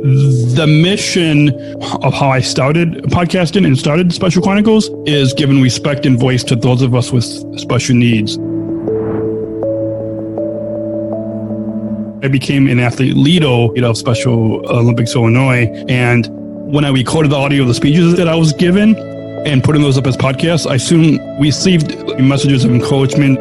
The mission of how I started podcasting and started Special Chronicles is giving respect and voice to those of us with special needs. I became an athlete leader of Special Olympics Illinois, and when I recorded the audio of the speeches that I was given and putting those up as podcasts, I soon received messages of encouragement,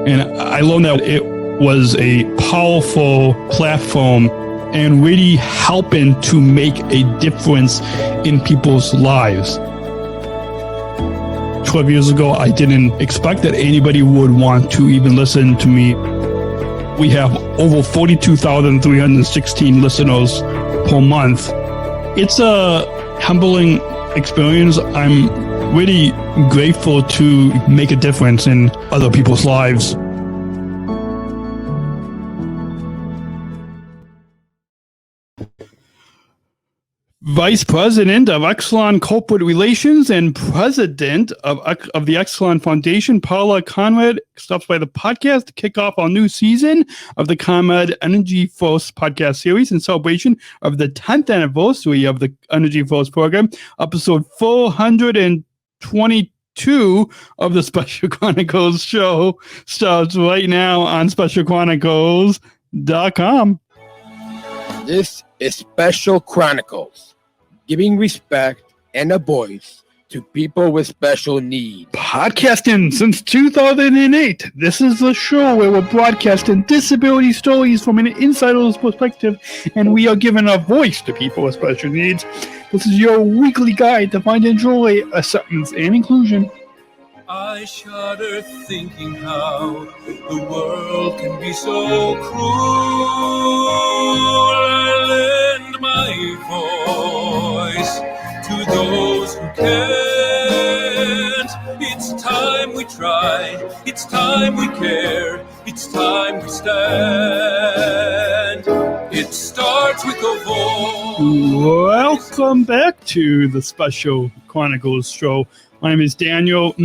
and I learned that it was a powerful platform and really helping to make a difference in people's lives. 12 years ago, I didn't expect that anybody would want to even listen to me. We have over 42,316 listeners per month. It's a humbling experience. I'm really grateful to make a difference in other people's lives. Vice President of Exelon Corporate Relations and President of the Exelon Foundation, Paula Conrad, stops by the podcast to kick off our new season of the ComEd EnergyForce podcast series in celebration of the 10th anniversary of the EnergyForce program. Episode 422 of the Special Chronicles show starts right now on SpecialChronicles.com. This is Special Chronicles, giving respect and a voice to people with special needs. Podcasting since 2008. This is a show where we're broadcasting disability stories from an insider's perspective, and we are giving a voice to people with special needs. This is your weekly guide to find and joy, acceptance, and inclusion. I shudder thinking how the world can be so cruel. I lend my voice to those who can't. It's time we try, it's time we care, it's time we stand. It starts with a voice. Welcome back to the Special Chronicles show. My name is Daniel,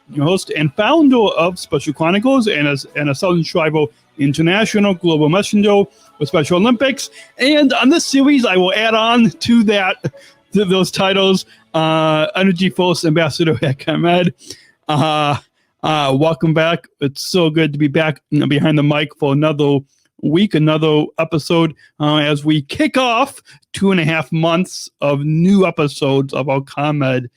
your host and founder of Special Chronicles and a Southern Shriver International Global Messenger with Special Olympics. And on this series, I will add on to those titles, EnergyForce Ambassador at ComEd. Welcome back. It's so good to be back behind the mic for another week, another episode, as we kick off 2.5 months of new episodes of our ComEd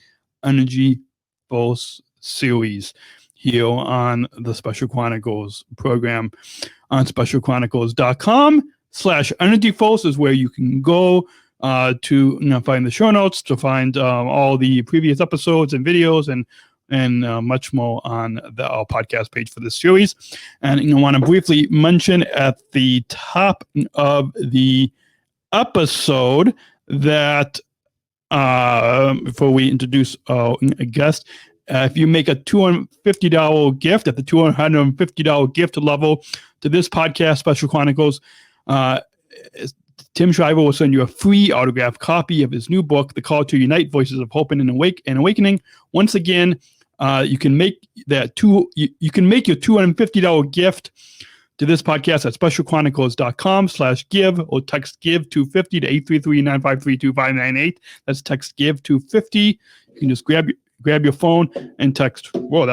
EnergyForce Series here on the Special Chronicles program. On SpecialChronicles.com/EnergyForce is where you can go to find the show notes, to find all the previous episodes and videos and much more on our podcast page for this series. And I want to briefly mention at the top of the episode that before we introduce a guest, if you make a $250 gift at the $250 gift level to this podcast, Special Chronicles, Tim Shriver will send you a free autographed copy of his new book, The Call to Unite: Voices of Hope and Awakening. Once again, you can make that you can make your $250 gift to this podcast at SpecialChronicles.com/give or text give 250 to 833-953-2598. That's text give 250. You can just grab your phone and text. Whoa,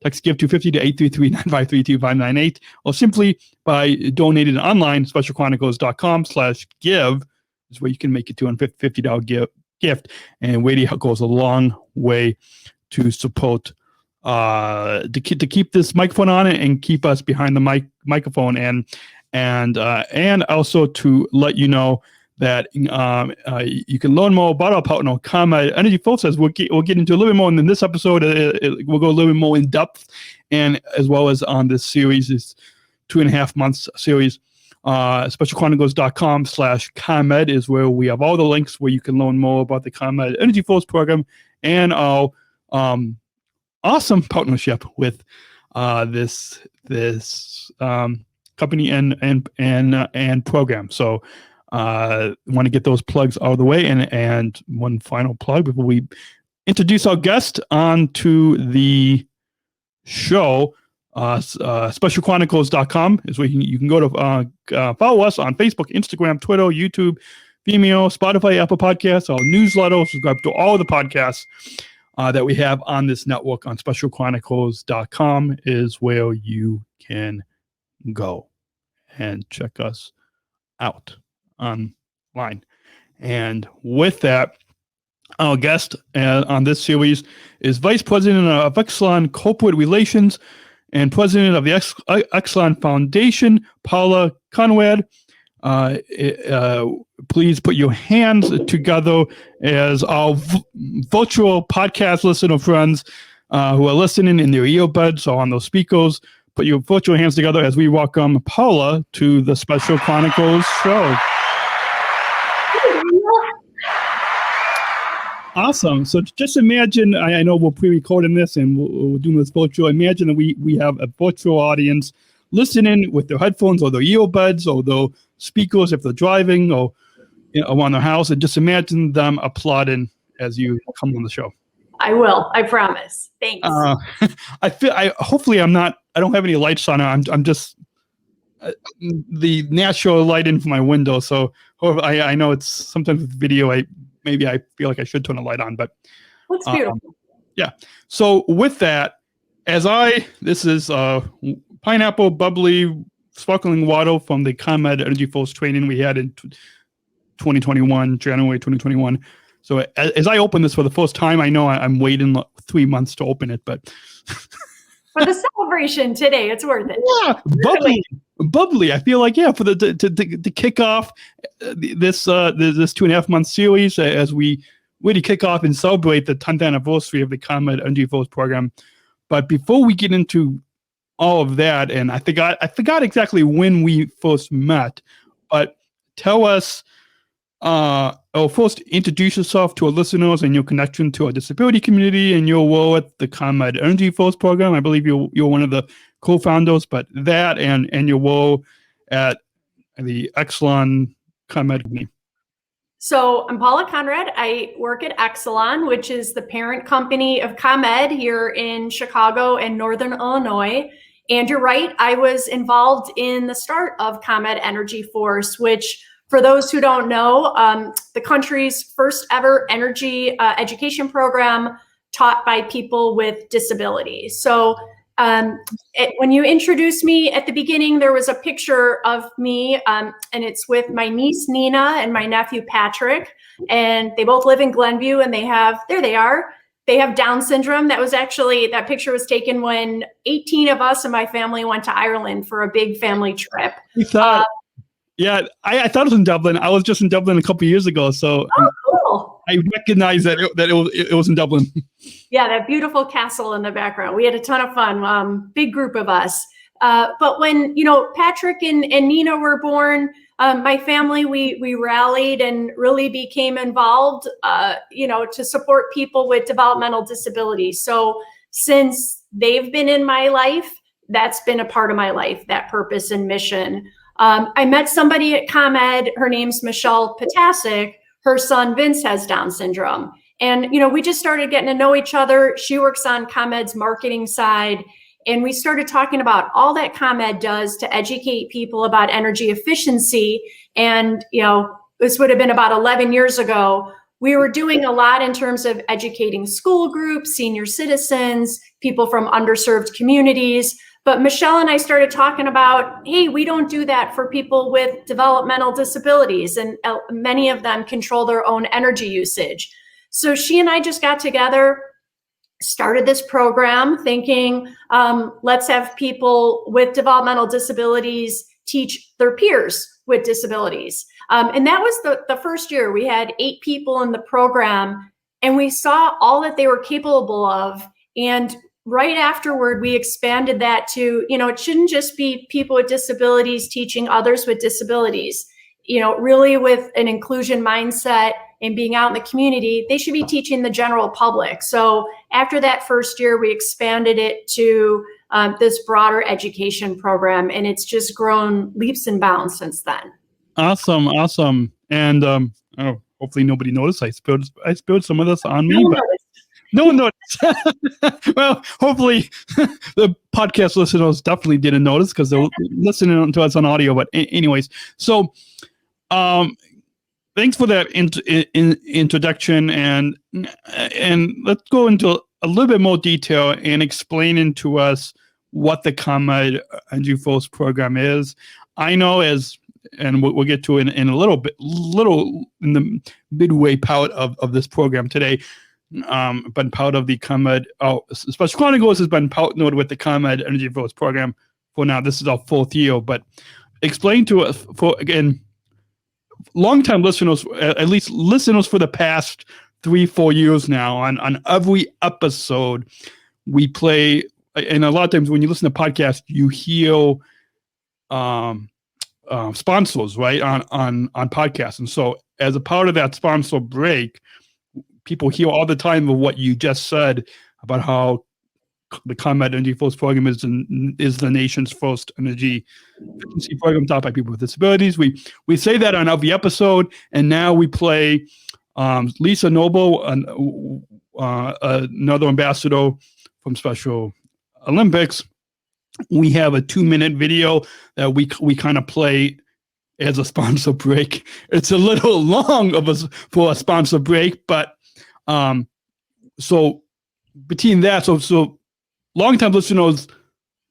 text give 250 to 833-953-2598, or simply by donating online. SpecialChronicles.com/give is where you can make a $250 gift, and really goes a long way to support to keep this microphone on it and keep us behind the microphone, and also to let you know that you can learn more about our partner, ComEd EnergyForce. As we'll get into a little bit more in this episode. We'll go a little bit more in depth, and as well as on this series, this 2.5 months series. SpecialChronicles.com/ComEd is where we have all the links where you can learn more about the ComEd EnergyForce program and our awesome partnership with this company and program. So want to get those plugs out of the way, and one final plug before we introduce our guest onto the show. SpecialChronicles.com is where you can go to follow us on Facebook, Instagram, Twitter, YouTube, Vimeo, Spotify, Apple Podcasts, our newsletter. Subscribe to all the podcasts that we have on this network on SpecialChronicles.com is where you can go and check us out online. And with that, our guest on this series is Vice President of Exelon Corporate Relations and President of the Exelon Foundation, Paula Conrad. Please put your hands together as our virtual podcast listener friends who are listening in their earbuds or on those speakers. Put your virtual hands together as we welcome Paula to the Special Chronicles show. Awesome. So just imagine, I know we're pre-recording this and we're doing this virtual. Imagine that we have a virtual audience listening with their headphones or their earbuds or their speakers if they're driving or around their house. And just imagine them applauding as you come on the show. I will. I promise. Thanks. Hopefully I don't have any lights on. I'm just the natural light in from my window. So I know it's sometimes with video, I feel like I should turn a light on, but looks beautiful. Yeah. So with that, this is pineapple bubbly sparkling water from the ComEd EnergyForce training we had in 2021, January 2021. So as I open this for the first time, I know I'm waiting 3 months to open it, but for the celebration today, it's worth it. Yeah, bubbly. I feel like for to kick off this 2.5 month series as we really kick off and celebrate the 10th anniversary of the ComEd EnergyForce program. But before we get into all of that, and I forgot exactly when we first met, but tell us. First, introduce yourself to our listeners and your connection to our disability community and your role at the ComEd EnergyForce program. I believe you're one of the co-founders, but that and your role at the Exelon ComEd Company. So I'm Paula Conrad. I work at Exelon, which is the parent company of ComEd here in Chicago and Northern Illinois. And you're right, I was involved in the start of ComEd EnergyForce, which for those who don't know, the country's first ever energy education program taught by people with disabilities. So when you introduced me at the beginning, there was a picture of me and it's with my niece, Nina, and my nephew, Patrick. And they both live in Glenview and there they are. They have Down syndrome. That picture was taken when 18 of us and my family went to Ireland for a big family trip. Yeah, I thought it was in Dublin. I was just in Dublin a couple of years ago, so cool. I recognized that it was in Dublin. Yeah, that beautiful castle in the background. We had a ton of fun. Big group of us. But when Patrick and Nina were born, my family we rallied and really became involved. To support people with developmental disabilities. So since they've been in my life, that's been a part of my life. That purpose and mission. I met somebody at ComEd. Her name's Michelle Potasic. Her son, Vince, has Down syndrome. And, we just started getting to know each other. She works on ComEd's marketing side. And we started talking about all that ComEd does to educate people about energy efficiency. And, this would have been about 11 years ago. We were doing a lot in terms of educating school groups, senior citizens, people from underserved communities. But Michelle and I started talking about, hey, we don't do that for people with developmental disabilities, and many of them control their own energy usage. So she and I just got together, started this program thinking, let's have people with developmental disabilities teach their peers with disabilities. And that was the first year. We had 8 people in the program, and we saw all that they were capable of. And right afterward, we expanded that to, it shouldn't just be people with disabilities teaching others with disabilities, really with an inclusion mindset and being out in the community, they should be teaching the general public. So after that first year, we expanded it to this broader education program, and it's just grown leaps and bounds since then. Awesome. And hopefully nobody noticed. I spilled some of this on me, No, no. Well, hopefully the podcast listeners definitely didn't notice because they're listening to us on audio. But anyways, so thanks for that introduction, and let's go into a little bit more detail and explaining to us what the ComEd EnergyForce program is. I know and we'll get to it in a little in the midway part of this program today. Been part of the ComEd. Special Chronicles has been partnered with the ComEd EnergyForce program for now. This is our 4th year. But explain to us, for again, longtime listeners, at least listeners for the past 3-4 years now. On every episode, we play, and a lot of times when you listen to podcasts, you hear sponsors, right, on podcasts, and so as a part of that sponsor break, people hear all the time of what you just said about how the ComEd EnergyForce program is the nation's first energy efficiency program taught by people with disabilities. We say that on every episode, and now we play Lisa Noble, another ambassador from Special Olympics. We have a 2-minute video that we kind of play as a sponsor break. It's a little long for a sponsor break, but so between that, so long-time listeners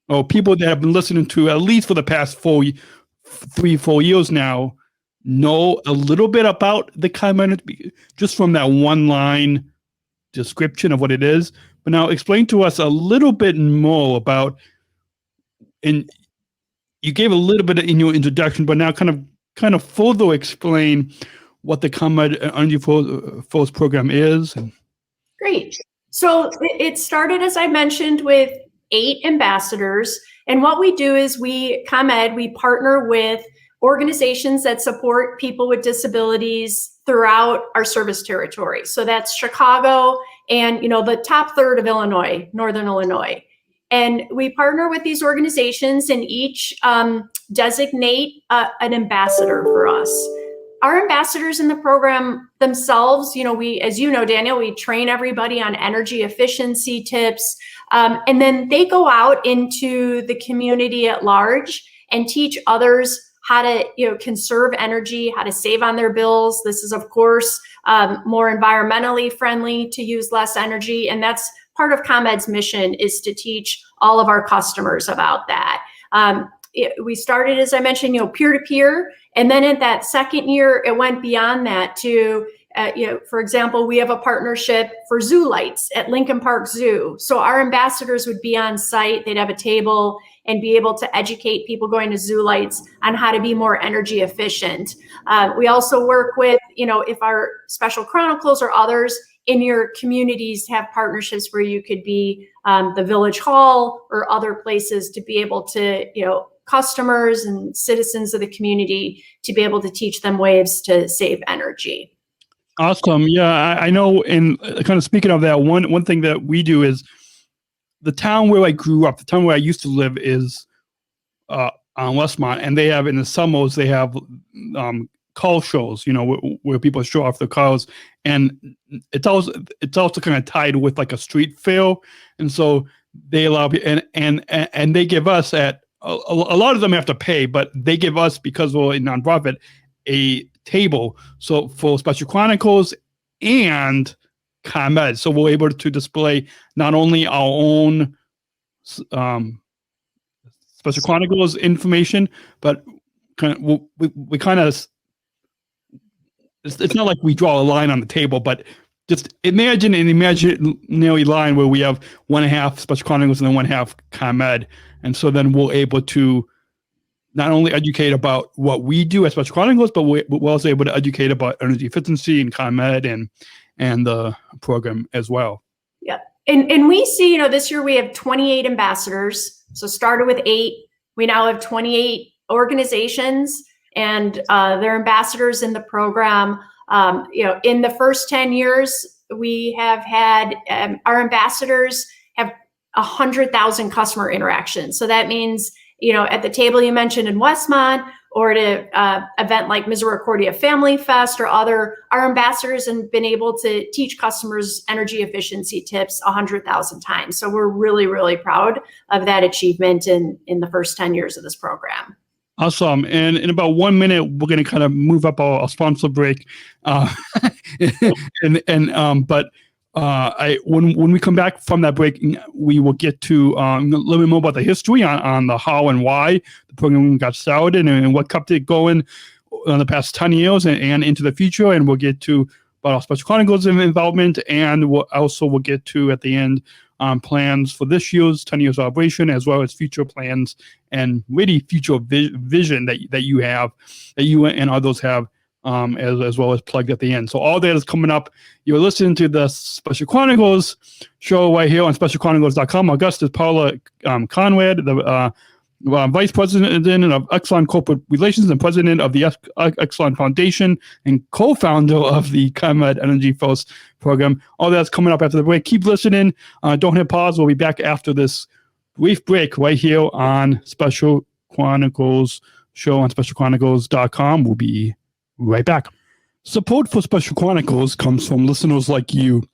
or people that have been listening to at least for the past 3-4 years now know a little bit about the ComEd just from that one-line description of what it is. But now explain to us a little bit more about, and you gave a little bit in your introduction, but now kind of further explain what the ComEd EnergyForce program is. Great. So it started, as I mentioned, with 8 ambassadors. And what we do is ComEd, we partner with organizations that support people with disabilities throughout our service territory. So that's Chicago and, the top third of Illinois, Northern Illinois. And we partner with these organizations and each designate an ambassador for us. Our ambassadors in the program themselves, we, as you know, Daniel, we train everybody on energy efficiency tips. And then they go out into the community at large and teach others how to, conserve energy, how to save on their bills. This is, of course, more environmentally friendly to use less energy. And that's part of ComEd's mission, is to teach all of our customers about that. We started, as I mentioned, peer-to-peer. And then in that second year, it went beyond that to, for example, we have a partnership for zoo lights at Lincoln Park Zoo. So our ambassadors would be on site, they'd have a table and be able to educate people going to zoo lights on how to be more energy efficient. We also work with, if our Special Chronicles or others in your communities have partnerships where you could be the village hall or other places to be able to, customers and citizens of the community to be able to teach them ways to save energy. Awesome. Yeah, I know. And kind of speaking of that, one thing that we do is the town where I grew up, the town where I used to live is on Westmont, and they have in the summers they have car shows, where people show off their cars, and it's also kind of tied with like a street fair, and so they allow and they give us a lot of them have to pay, but they give us, because we're a nonprofit, a table. So for Special Chronicles and ComEd, so we're able to display not only our own Special Chronicles information, but we kind of, it's not like we draw a line on the table, but just imagine an imaginary line where we have 1/2 Special Chronicles and then 1/2 ComEd. And so then we're able to not only educate about what we do at Special Chronicles, but we're also able to educate about energy efficiency and ComEd and the program as well. Yeah. And we see, this year we have 28 ambassadors. So started with 8. We now have 28 organizations and their ambassadors in the program. In the first 10 years, we have had our ambassadors have 100,000 customer interactions. So that means, at the table you mentioned in Westmont, or to event like Misericordia Family Fest or other, our ambassadors have been able to teach customers energy efficiency tips 100,000 times. So we're really, really proud of that achievement in the first 10 years of this program. Awesome. And in about 1 minute, we're going to kind of move up our sponsor break. When we come back from that break, we will get to a little bit more about the history on the how and why the program got started and what kept it going in the past 10 years and into the future. And we'll get to about our Special Chronicles involvement, and we'll get to at the end plans for this year's 10 years celebration, as well as future plans and really future vision that you have, that you and others have, as well as plugged at the end. So all that is coming up. You're listening to the Special Chronicles show right here on SpecialChronicles.com. Our guest is Paula Conrad, the Vice President of Exelon Corporate Relations and President of the Exelon Foundation and co-founder of the ComEd EnergyForce Program. All that's coming up after the break. Keep listening. Don't hit pause. We'll be back after this brief break right here on Special Chronicles show on SpecialChronicles.com. We'll be right back. Support for Special Chronicles comes from listeners like you.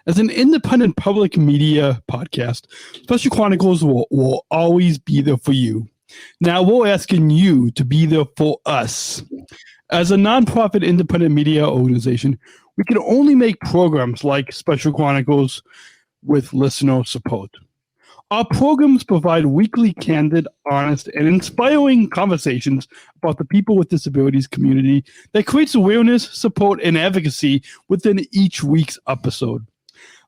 As an independent public media podcast, Special Chronicles will always be there for you. Now we're asking you to be there for us. As a nonprofit independent media organization, we can only make programs like Special Chronicles with listener support. Our programs provide weekly, candid, honest, and inspiring conversations about the people with disabilities community that creates awareness, support, and advocacy within each week's episode.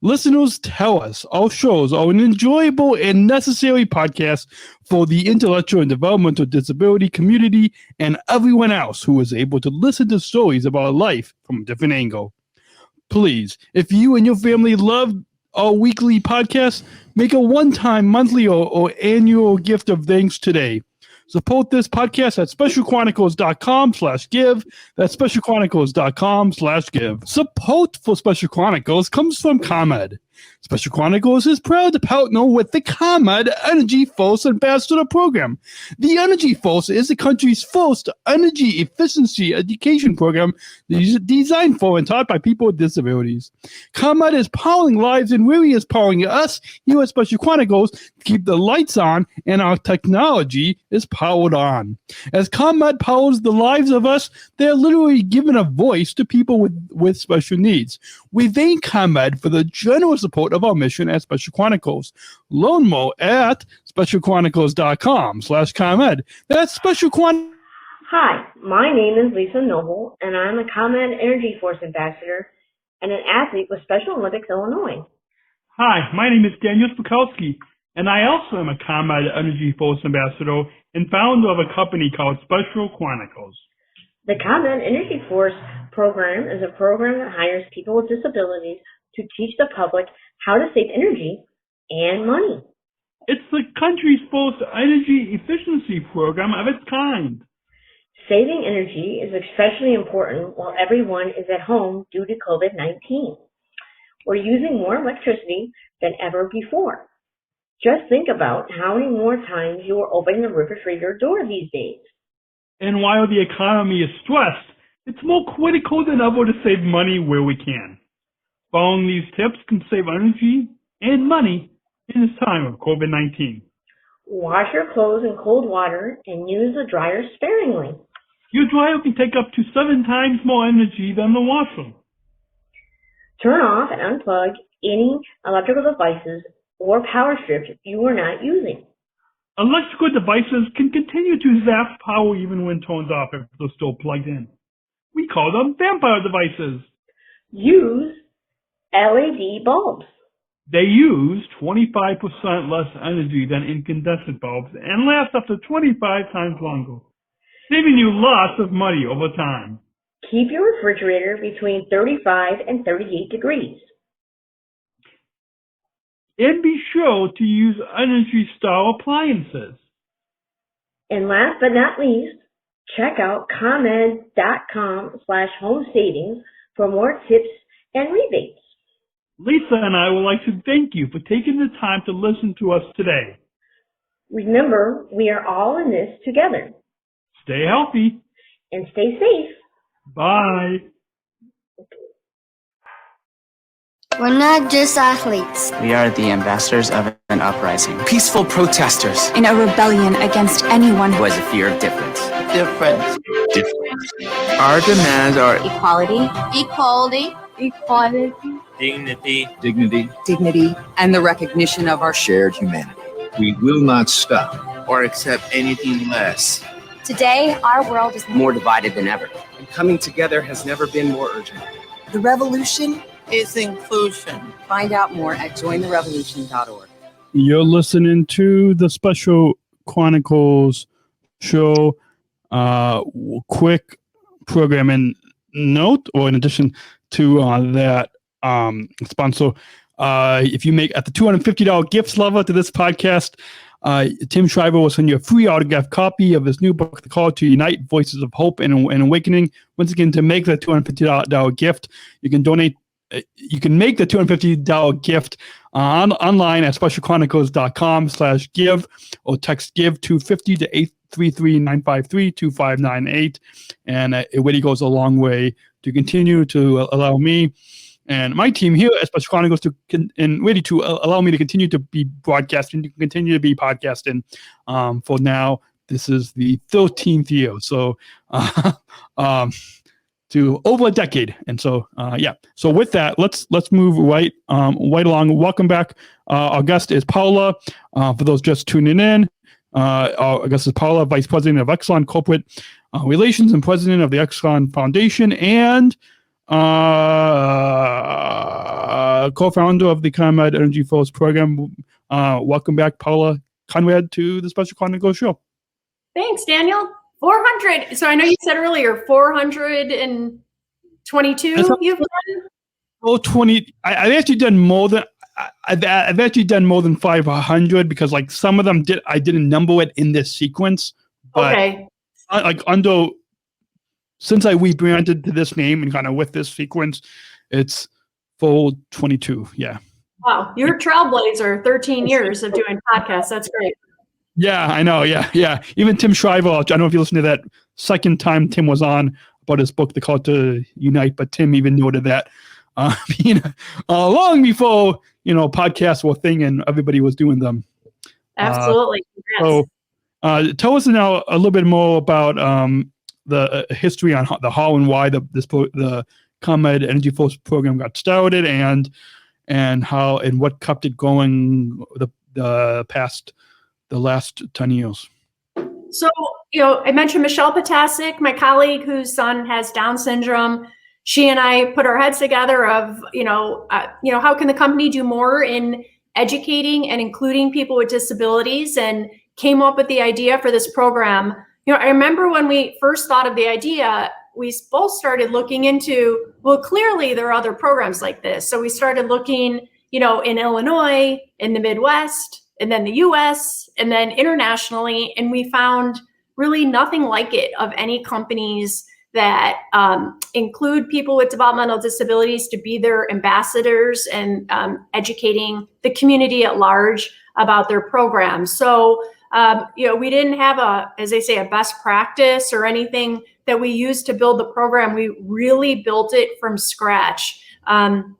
Listeners tell us our shows are an enjoyable and necessary podcast for the intellectual and developmental disability community and everyone else who is able to listen to stories about life from a different angle. Please, if you and your family love our weekly podcast, make a one-time, monthly, or annual gift of thanks today. Support this podcast at SpecialChronicles.com/give. That's SpecialChronicles.com/give. Support for Special Chronicles comes from ComEd. Special Chronicles is proud to partner with the ComEd EnergyForce Ambassador Program. The EnergyForce is the country's first energy efficiency education program designed for and taught by people with disabilities. ComEd is powering lives and really is powering us here at Special Chronicles to keep the lights on and our technology is powered on. As ComEd powers the lives of us, they're literally giving a voice to people with special needs. We thank ComEd for the generous support of our mission at Special Chronicles. Learn more at SpecialChronicles.com/ComEd. That's Special Chronicles. Hi, my name is Lisa Noble, and I'm a ComEd EnergyForce Ambassador and an athlete with Special Olympics Illinois. Hi, my name is Daniel Spakowski, and I also am a ComEd EnergyForce Ambassador and founder of a company called Special Chronicles. The ComEd EnergyForce Program is a program that hires people with disabilities to teach the public how to save energy and money. It's the country's first energy efficiency program of its kind. Saving energy is especially important while everyone is at home due to COVID-19. We're using more electricity than ever before. Just think about how many more times you are opening the refrigerator door these days. And while the economy is stressed, it's more critical than ever to save money where we can. Following these tips can save energy and money in this time of COVID-19. Wash your clothes in cold water and use the dryer sparingly. Your dryer can take up to 7 times more energy than the washer. Turn off and unplug any electrical devices or power strips you are not using. Electrical devices can continue to zap power even when turned off if they're still plugged in. We call them vampire devices. Use LED bulbs. They use 25% less energy than incandescent bulbs and last up to 25 times longer, saving you lots of money over time. Keep your refrigerator between 35 and 38 degrees. And be sure to use Energy Star appliances. And last but not least, check out ComEd.com/home savings for more tips and rebates. Lisa and I would like to thank you for taking the time to listen to us today. Remember, we are all in this together. Stay healthy. And stay safe. Bye. We're not just athletes. We are the ambassadors of an uprising. Peaceful protesters. In a rebellion against anyone Who has a fear of difference. Difference. Our demands are equality, Dignity. Dignity. and the recognition of our Shared humanity. We will not stop. or accept anything less. Today, our world is More divided than ever. And coming together has never been more urgent. The revolution. Is inclusion. Find out more at jointherevolution.org. You're listening to the Special Chronicles show. Quick programming note, or in addition to that sponsor, if you make at the $250 gifts level to this podcast, Tim Shriver will send you a free autographed copy of his new book, The Call to Unite, Voices of Hope and Awakening. Once again, to make the $250 gift, you can donate. You can make the $250 gift online at SpecialChronicles.com/give, or text give 250 to 833-953-2598. And it really goes a long way to continue to allow me and my team here at Special Chronicles to allow me to continue to be broadcasting, to continue to be podcasting. For now, this is the 13th year. So, to over a decade. And so, So with that, let's move right along. Welcome back. Our guest is Paula. For those just tuning in, our guest is Paula, Vice President of Exelon Corporate Relations and President of the Exelon Foundation, and co-founder of the ComEd EnergyForce Program. Welcome back, Paula Conrad, to the Special Chronicles show. Thanks, Daniel. 400. So I know you said earlier 422 you've done? 420. I've actually done more than I've actually done more than 500, because like some of them I didn't number it in this sequence. But okay. Since I rebranded to this name and kind of with this sequence, it's 422. Yeah. Wow, you're a trailblazer. 13 years of doing podcasts. That's great. Yeah, I know. Yeah. Even Tim Shriver, I don't know if you listened to that second time Tim was on about his book, The Call to Unite, but Tim even noted that long before, podcasts were a thing and everybody was doing them. Absolutely. So tell us now a little bit more about the history on the how and why the ComEd EnergyForce program got started, and how and what kept it going the last 10 years. So, I mentioned Michelle Potasic, my colleague whose son has Down syndrome. She and I put our heads together of, how can the company do more in educating and including people with disabilities, and came up with the idea for this program. I remember when we first thought of the idea, we both started looking into, well, clearly there are other programs like this. So we started looking, in Illinois, in the Midwest, and then the US, and then internationally, and we found really nothing like it of any companies that include people with developmental disabilities to be their ambassadors and educating the community at large about their programs. So, we didn't have a best practice or anything that we used to build the program. We really built it from scratch, and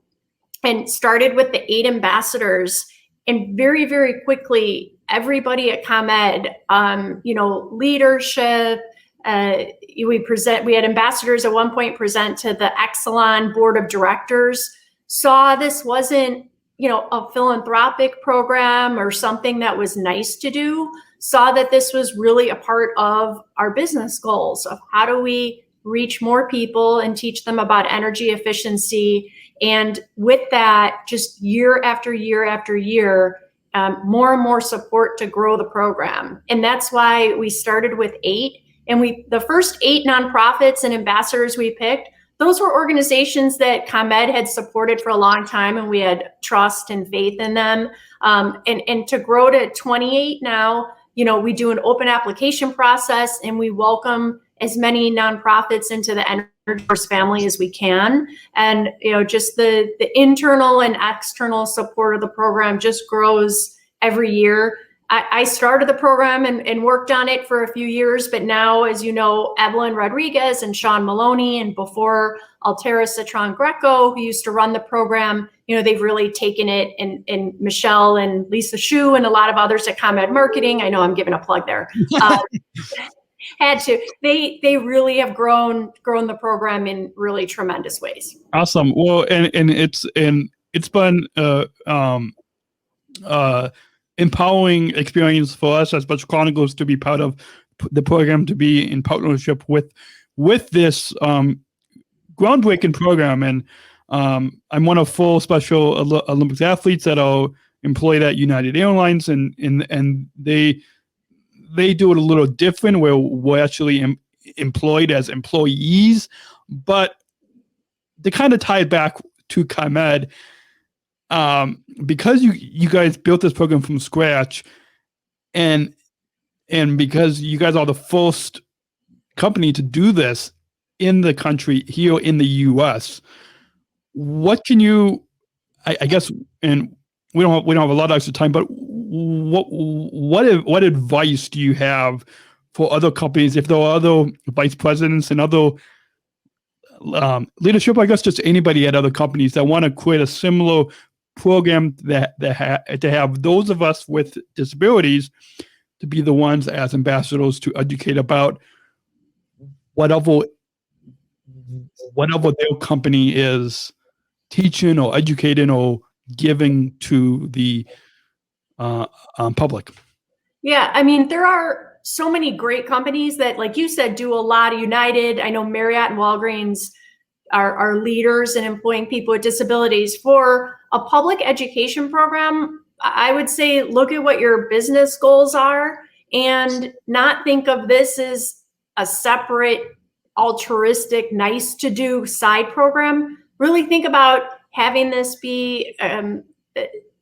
started with the 8 ambassadors. And very, very quickly, everybody at ComEd, leadership, we had ambassadors at one point present to the Exelon board of directors, saw this wasn't, a philanthropic program or something that was nice to do, saw that this was really a part of our business goals of how do we reach more people and teach them about energy efficiency. And with that, just year after year after year, more and more support to grow the program. And that's why we started with 8. And the first 8 nonprofits and ambassadors we picked, those were organizations that ComEd had supported for a long time, and we had trust and faith in them. And to grow to 28 now, we do an open application process, and we welcome as many nonprofits into the EnergyForce family as we can. And, just the internal and external support of the program just grows every year. I started the program and worked on it for a few years, but now, as you know, Evelyn Rodriguez and Sean Maloney, and before Altera Citron Greco, who used to run the program, they've really taken it, and Michelle and Lisa Shu and a lot of others at ComEd Marketing. I know I'm giving a plug there. Had to. They really have grown the program in really tremendous ways. Awesome. Well, and it's been empowering experience for us as Special Chronicles to be part of the program, to be in partnership with this groundbreaking program. And I'm one of 4 Special Olympics athletes that are employed at United Airlines, and they do it a little different, where we're actually employed as employees, but to kind of tie it back to ComEd, because you guys built this program from scratch, and because you guys are the first company to do this in the country here in the U.S., what can you, I guess, and we don't have a lot of extra time, but what advice do you have for other companies, if there are other vice presidents and other leadership, I guess, just anybody at other companies that want to create a similar program to have those of us with disabilities to be the ones as ambassadors to educate about whatever their company is teaching or educating or giving to the public? Yeah, I mean, there are so many great companies that, like you said, do a lot. of United, I know Marriott and Walgreens are leaders in employing people with disabilities. For a public education program, I would say look at what your business goals are and not think of this as a separate, altruistic, nice to do side program. Really think about having this be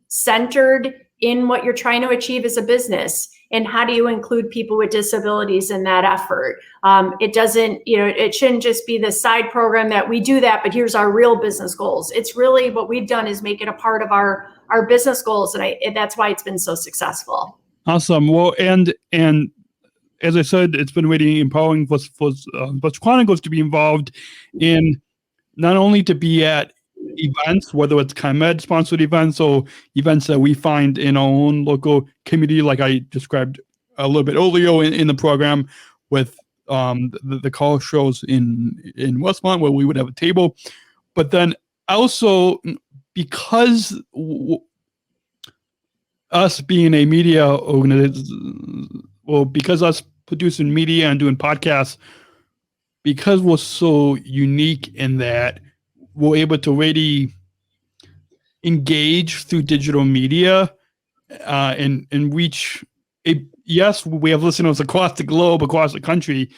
centered in what you're trying to achieve as a business, and how do you include people with disabilities in that effort. It doesn't, it shouldn't just be the side program that we do that, but here's our real business goals. It's really what we've done is make it a part of our business goals, and that's why it's been so successful. Awesome. Well, and as I said, it's been really empowering for Special Chronicles to be involved in, not only to be at events, whether it's ComEd sponsored events or events that we find in our own local community, like I described a little bit earlier in the program with the call shows in Westmont, where we would have a table. But then also, because us being a media organization, well, because us producing media and doing podcasts, because we're so unique in that we're able to really engage through digital media and reach yes, we have listeners across the globe, across the country,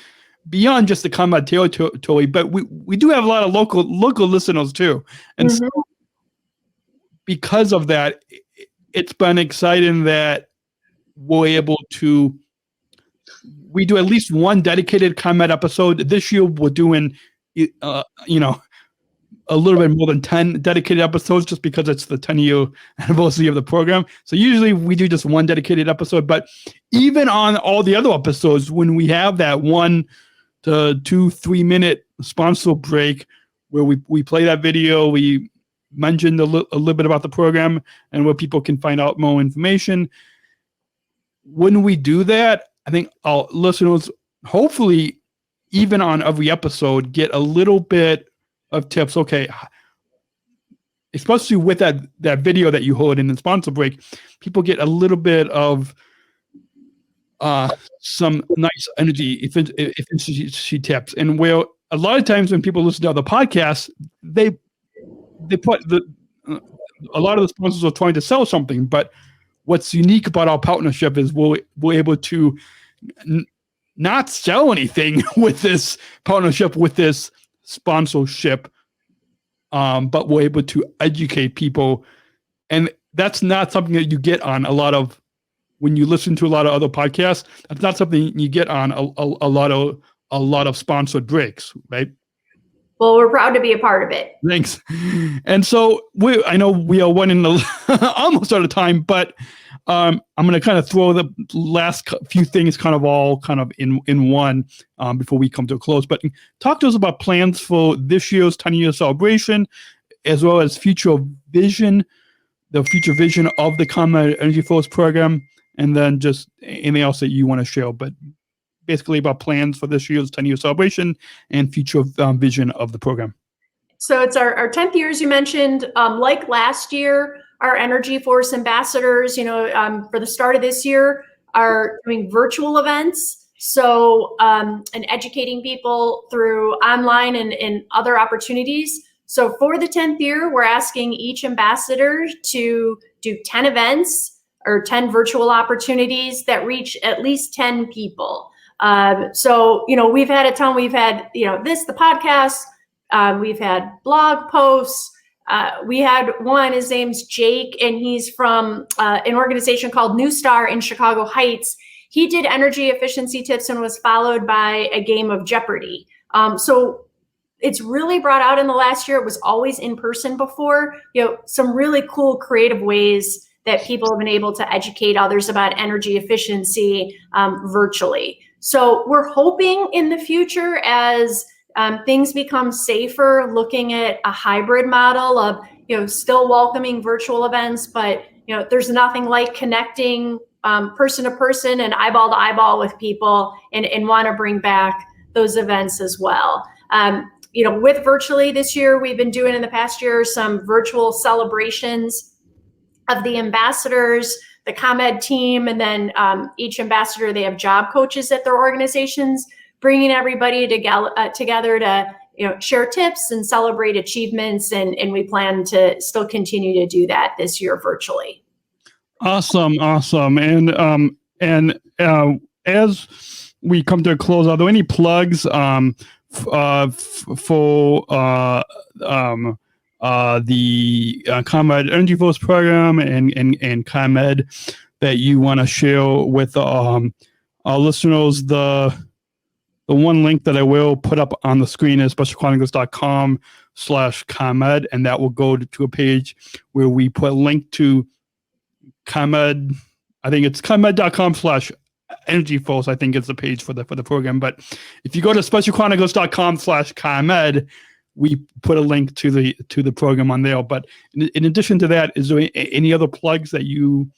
beyond just the ComEd territory, but we do have a lot of local listeners too. And so because of that, it's been exciting that we're able to, we do at least one dedicated ComEd episode. This year we're doing, a little bit more than 10 dedicated episodes, just because it's the 10-year anniversary of the program. So usually we do just one dedicated episode, but even on all the other episodes, when we have that 1 to 2-3 minute sponsor break where we play that video, we mentioned a little bit about the program and where people can find out more information. When we do that, I think our listeners, hopefully, even on every episode, get a little bit of tips. Okay, especially with that video that you heard in the sponsor break, people get a little bit of some nice energy efficiency tips. And where a lot of times when people listen to other podcasts, they put a lot of the sponsors are trying to sell something, but what's unique about our partnership is we're able to not sell anything with this partnership, with this sponsorship, but we're able to educate people. And that's not something that you get on a lot of, when you listen to a lot of other podcasts, that's not something you get on a lot of sponsored breaks, right? Well, we're proud to be a part of it. Thanks. And so I know we are running almost out of time, but I'm going to kind of throw the last few things kind of all kind of in one before we come to a close. But talk to us about plans for this year's 10-year celebration, as well as future vision, the future vision of the ComEd EnergyForce program, and then just anything else that you want to share. But basically about plans for this year's 10-year celebration and future vision of the program. So it's our 10th year, as you mentioned. Like last year, our EnergyForce ambassadors, for the start of this year, are doing virtual events. So and educating people through online and other opportunities. So for the 10th year, we're asking each ambassador to do 10 events or 10 virtual opportunities that reach at least 10 people. So, we've had a ton. We've had, the podcast. We've had blog posts. We had one, his name's Jake, and he's from an organization called New Star in Chicago Heights. He did energy efficiency tips and was followed by a game of Jeopardy. So it's really brought out in the last year. It was always in person before, some really cool creative ways that people have been able to educate others about energy efficiency virtually. So we're hoping in the future as things become safer, looking at a hybrid model of, still welcoming virtual events, but, there's nothing like connecting person to person and eyeball to eyeball with people and want to bring back those events as well. With virtually this year, we've been doing in the past year some virtual celebrations of the ambassadors, the ComEd team, and then each ambassador, they have job coaches at their organizations, bringing everybody together to share tips and celebrate achievements, and we plan to still continue to do that this year virtually. Awesome. And as we come to a close, are there any plugs for the ComEd EnergyForce program and ComEd that you want to share with our listeners? The one link that I will put up on the screen is SpecialChronicles.com/ComEd, and that will go to a page where we put a link to ComEd. I think it's ComEd.com/EnergyForce. I think it's the page for the program. But if you go to SpecialChronicles.com/ComEd, we put a link to the program on there. But in addition to that, is there any other plugs that you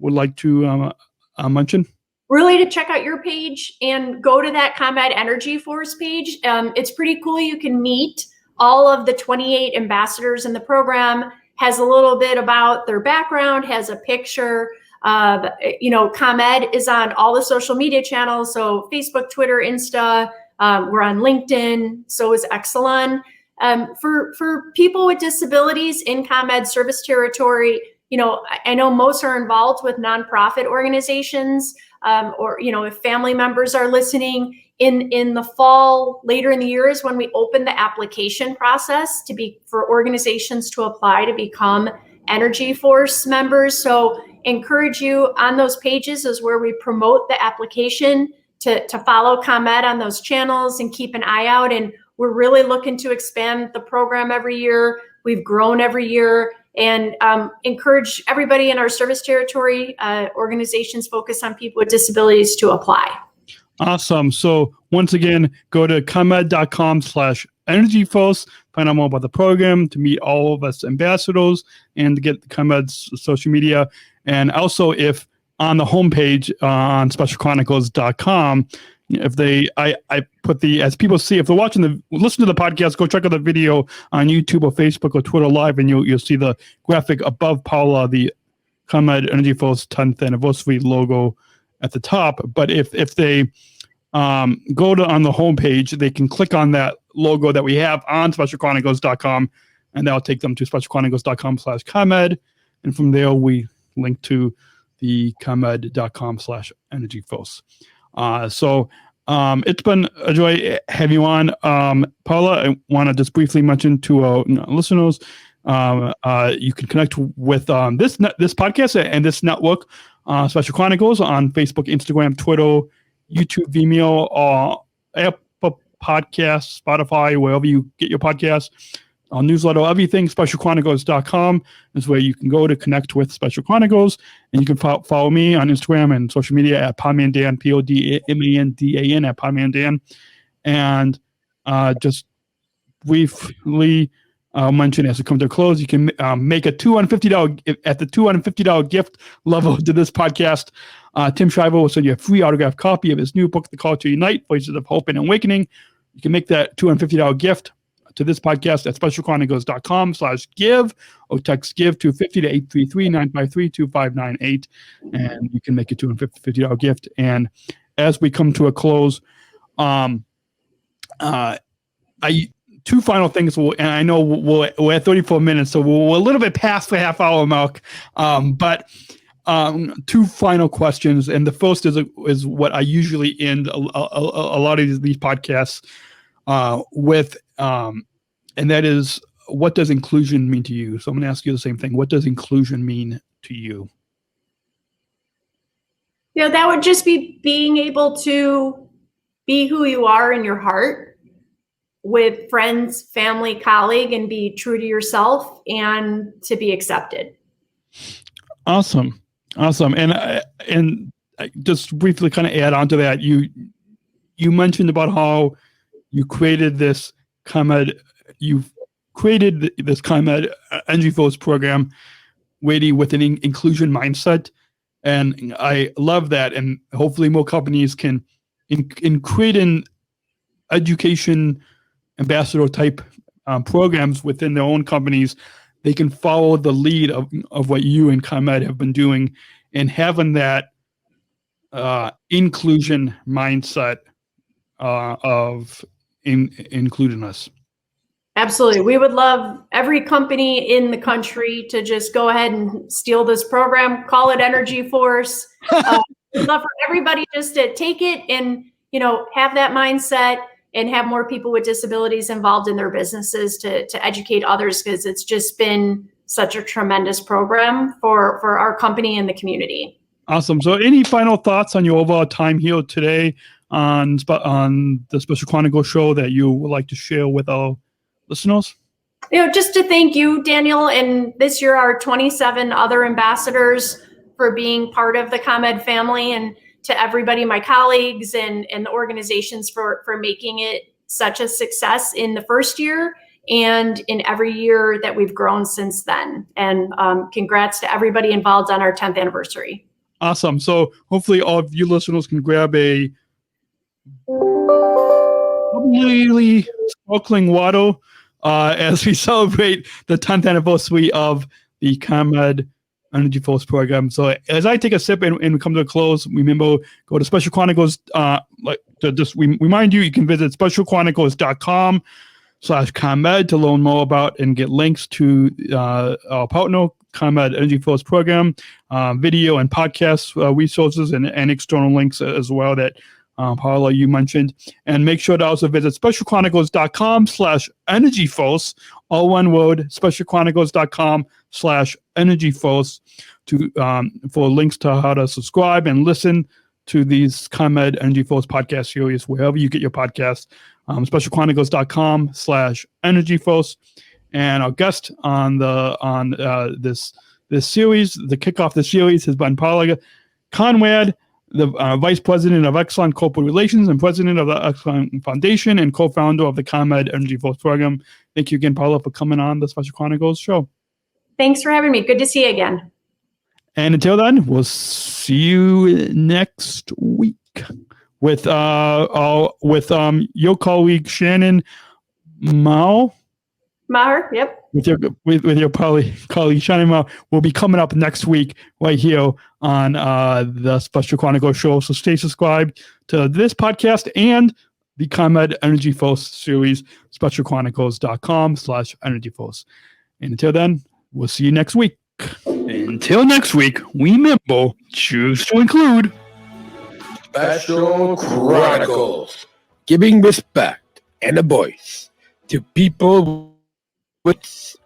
would like to mention? Really, to check out your page and go to that ComEd EnergyForce page. It's pretty cool. You can meet all of the 28 ambassadors in the program, has a little bit about their background, has a picture. ComEd is on all the social media channels. So Facebook, Twitter, Insta, we're on LinkedIn. So is Exelon. For people with disabilities in ComEd service territory, I know most are involved with nonprofit organizations, or if family members are listening. In the fall, later in the year is when we open the application process for organizations to apply to become EnergyForce members. So encourage you on those pages is where we promote the application to follow ComEd on those channels and keep an eye out. And we're really looking to expand the program every year. We've grown every year, and encourage everybody in our service territory, organizations focused on people with disabilities, to apply. Awesome. So once again, go to ComEd.com/EnergyForce, find out more about the program, to meet all of us ambassadors, and to get ComEd's social media. And also, if on the homepage on SpecialChronicles.com, I put as people see, if they're listen to the podcast, go check out the video on YouTube or Facebook or Twitter Live, and you'll see the graphic above Paula, the ComEd EnergyForce 10th anniversary logo at the top. But if they go to on the homepage, they can click on that logo that we have on SpecialChronicles.com, and that'll take them to SpecialChronicles.com/ComEd, and from there we link to the ComEd.com/EnergyForce. So it's been a joy having you on. Paula, I want to just briefly mention to our listeners, you can connect with this podcast and this network, Special Chronicles, on Facebook, Instagram, Twitter, YouTube, Vimeo, or Apple Podcasts, Spotify, wherever you get your podcasts. Our newsletter, everything, SpecialChronicles.com is where you can go to connect with Special Chronicles. And you can follow me on Instagram and social media at Podmandan, PODMANDAN, at Podmandan. And just briefly mention as we come to a close, you can make a $250 at the $250 gift level to this podcast. Tim Shriver will send you a free autographed copy of his new book, The Call to Unite, Voices of Hope and Awakening. You can make that $250 gift to this podcast at SpecialChronicles.com/give, or text give to 50 to 833-953-2598, and you can make a $250 gift. And as we come to a close, two final things, and I know we're at 34 minutes, so we're a little bit past the half-hour mark. But two final questions, and the first is what I usually end a lot of these podcasts with, and that is, what does inclusion mean to you? So I'm going to ask you the same thing. What does inclusion mean to you? That would just be being able to be who you are in your heart, with friends, family, colleague, and be true to yourself and to be accepted. Awesome. And I just briefly kind of add on to that, you mentioned about how you created this ComEd EnergyForce program really with an inclusion mindset. And I love that. And hopefully more companies can create an education ambassador type programs within their own companies. They can follow the lead of what you and ComEd have been doing, and having that inclusion mindset of including us. Absolutely. We would love every company in the country to just go ahead and steal this program, call it EnergyForce. We'd love for everybody just to take it and, have that mindset, and have more people with disabilities involved in their businesses to educate others, because it's just been such a tremendous program for our company and the community. Awesome. So any final thoughts on your overall time here today on the Special Chronicles show that you would like to share with our listeners? Just to thank you, Daniel, and this year our 27 other ambassadors for being part of the ComEd family, and to everybody, my colleagues and the organizations for making it such a success in the first year and in every year that we've grown since then. And congrats to everybody involved on our 10th anniversary. Awesome. So hopefully all of you listeners can grab a really sparkling water as we celebrate the 10th anniversary of the ComEd EnergyForce program. So as I take a sip and we come to a close, remember, go to Special Chronicles. Remind you, you can visit SpecialChronicles.com/ComEd to learn more about and get links to our partner, ComEd EnergyForce program, video and podcast resources, and external links as well that Paula, you mentioned. And make sure to also visit SpecialChronicles.com/EnergyForce, all one word, SpecialChronicles.com/EnergyForce for links to how to subscribe and listen to these ComEd EnergyForce podcast series wherever you get your podcasts. SpecialChronicles.com/EnergyForce. And our guest on this series, the kickoff the series, has been Paula Conrad, the Vice President of Exelon Corporate Relations and President of the Exelon Foundation and co-founder of the ComEd EnergyForce Program. Thank you again, Paula, for coming on the Special Chronicles show. Thanks for having me. Good to see you again. And until then, we'll see you next week with your colleague Shannon Maher, yep. With your colleague Shannon Maher will be coming up next week right here on the Special Chronicles show. So stay subscribed to this podcast and the ComEd EnergyForce series, SpecialChronicles.com/EnergyForce. And until then, we'll see you next week. Until next week, remember, choose to include. Special Chronicles, giving respect and a voice to people with